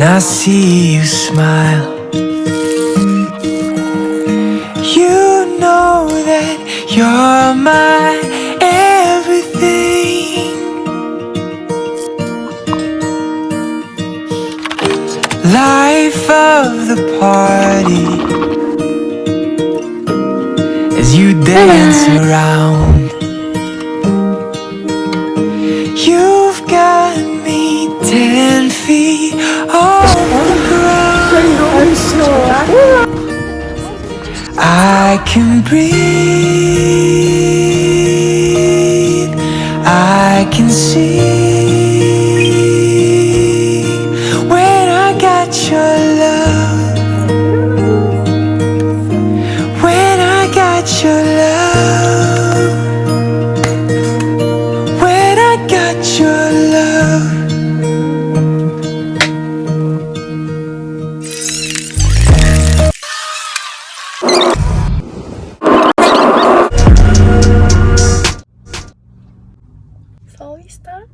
I see you smile, you know that you're my everything. Life of the party as you dance around. You've got me 10 feet off the ground. I can breathe, I can see when I got your love, when I got your love, when I got your love. So we start.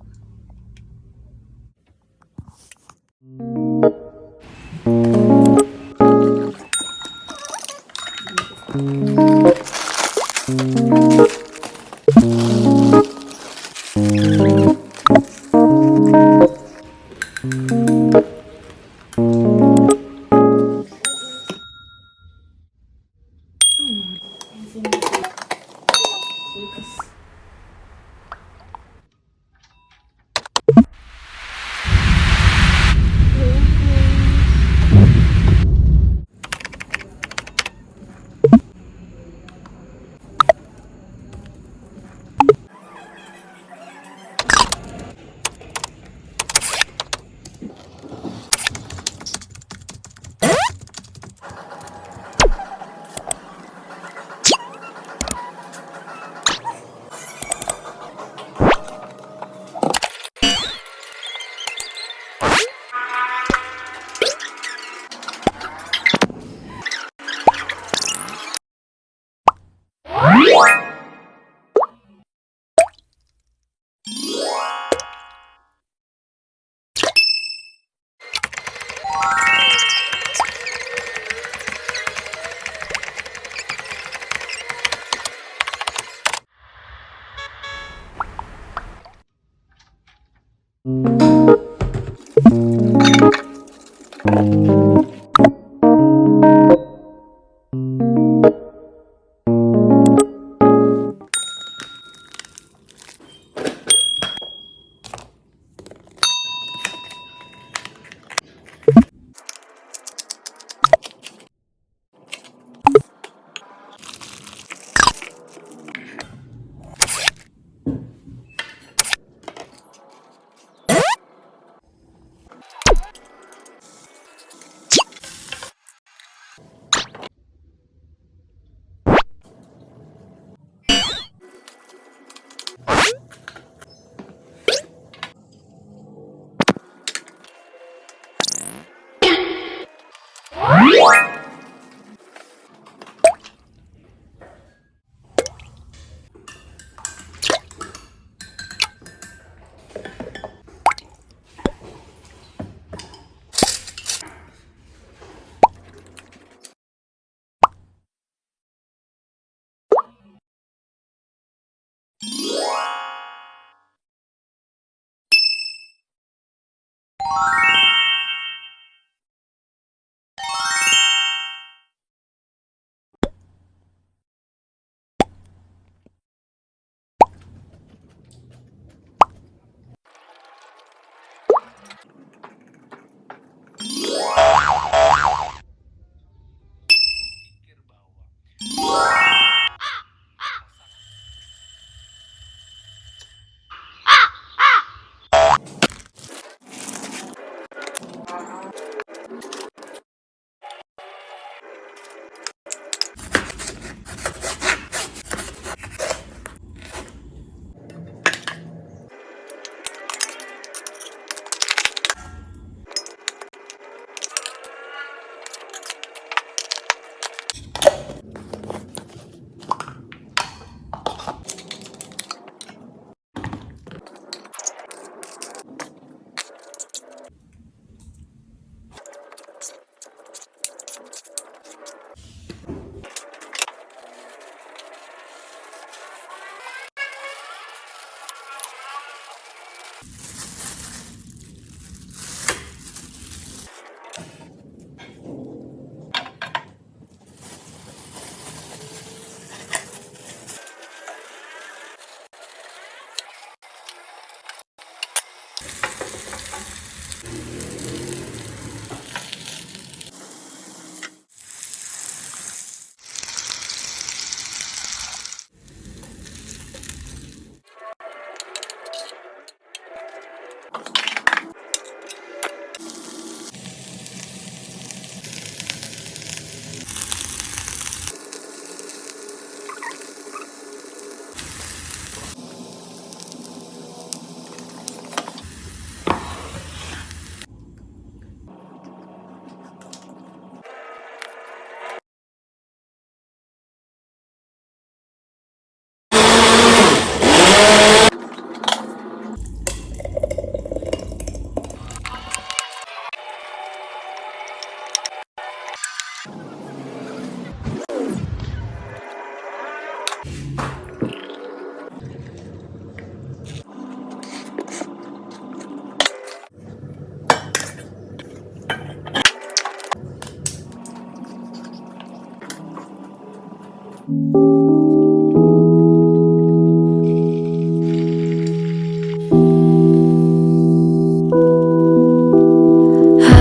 I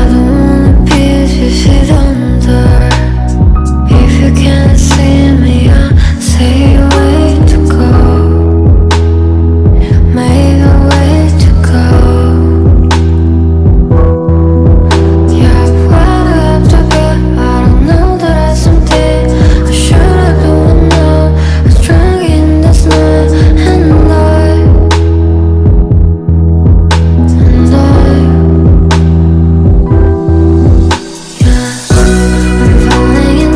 don't wanna be if you sit under. If you can't see me, I'll say a way to go. Make a way to go. Yeah, why'd I have to be? I don't know that I something I should've done now. I was drunk in this night, and I'm falling in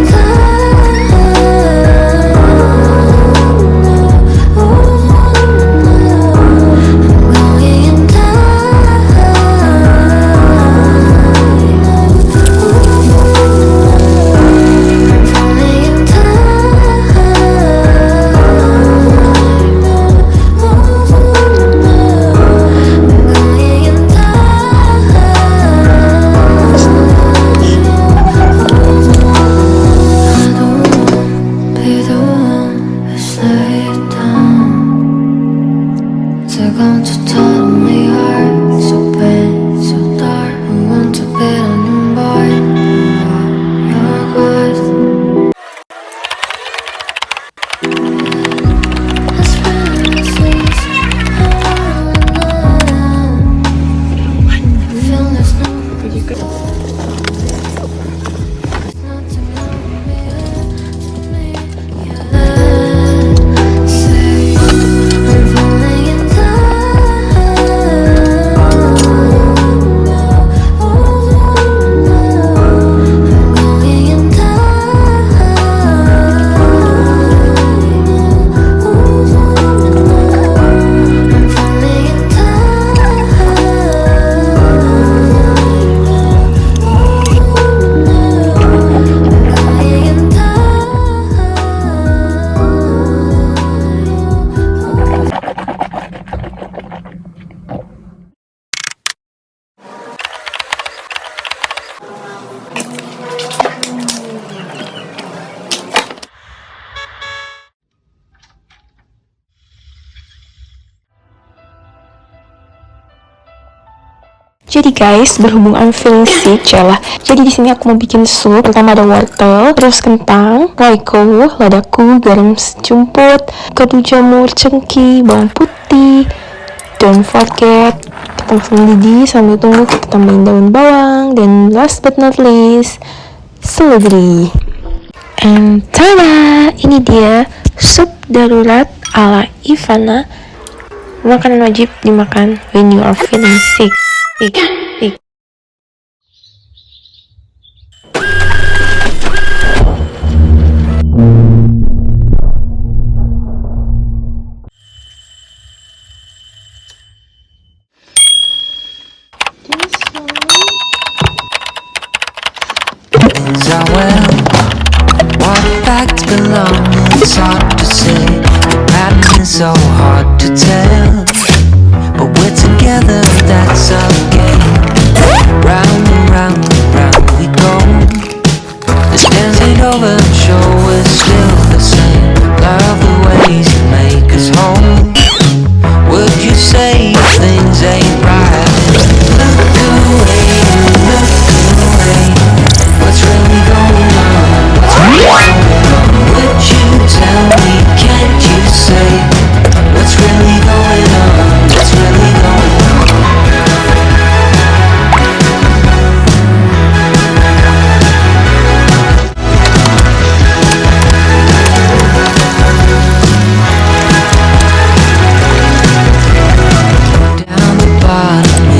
going to tell me heart so bad, so dark. I want to bet on your boy. Your guys. Let's run this race. I feel there's no nothing on me. Say I'm falling in Jadi guys, berhubung I'm feeling sick, yalah. Jadi di sini aku mau bikin sup. Pertama ada wortel, terus kentang, roiko, ladaku, garam sejumput, kadu jamur, cengkeh, bawang putih. Don't forget, kita masuk mendidih sambil tunggu kita tambahin daun bawang. Dan last but not least, seledri. And tada! Ini dia sup darurat ala Ivana. Makanan wajib dimakan when you are feeling sick. Sick. Things are well. What facts belong? It's hard to say. The pattern is so hard to tell. But we're together, that's okay. Round and round and round we go. This dance ain't over, sure we're still the same. Love the ways you make us whole. Would you say things ain't right? Look away, look away. What's really going on? What's really going on? Would you tell me, can't you say? What's really going on? What's really going on? Down the bottom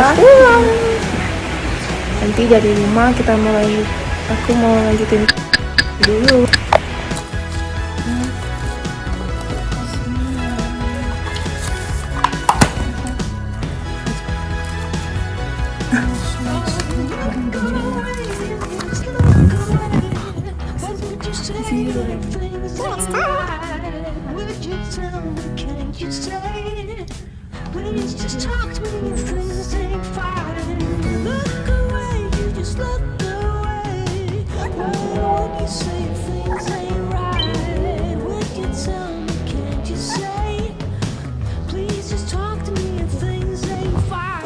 pulang. Nanti dari rumah kita mulai. Aku mau lanjutin dulu. Please just talk to me if things ain't fine. Look away, you just look away. Why would you say things ain't right? Would you tell me, can't you say? Please just talk to me if things ain't fine.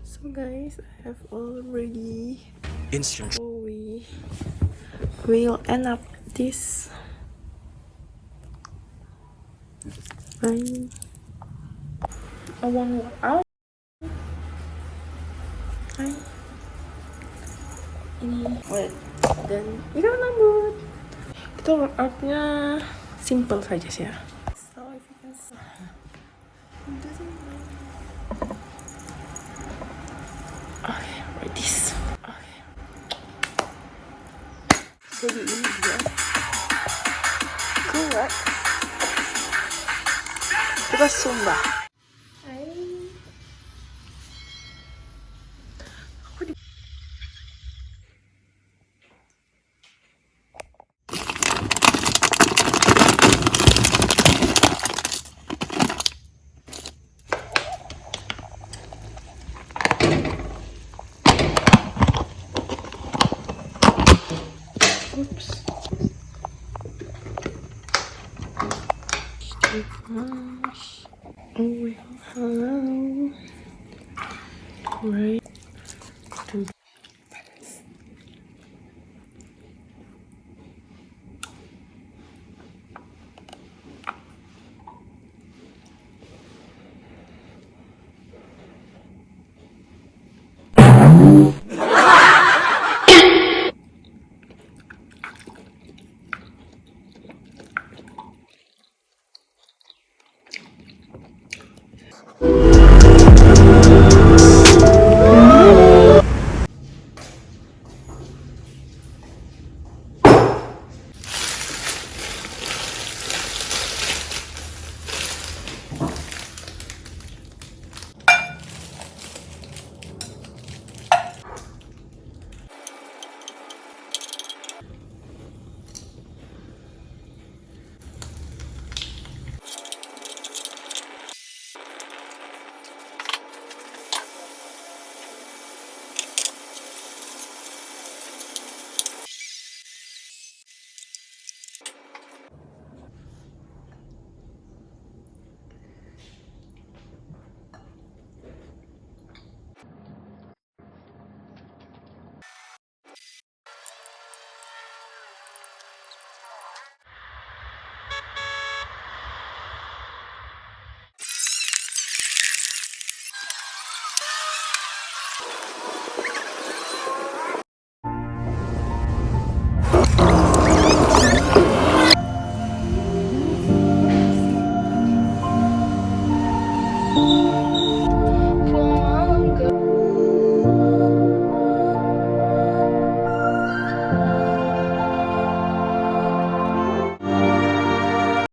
So guys, I have already. Instant. So we will end up this. I want to work out. Ini dan itu rambut. Kita workoutnya simple saja sih ya. So if you can see. Okay, like this. Okay. Jadi ini dia. Kuat. Kita zumba. Oops. Oh, hello. Right.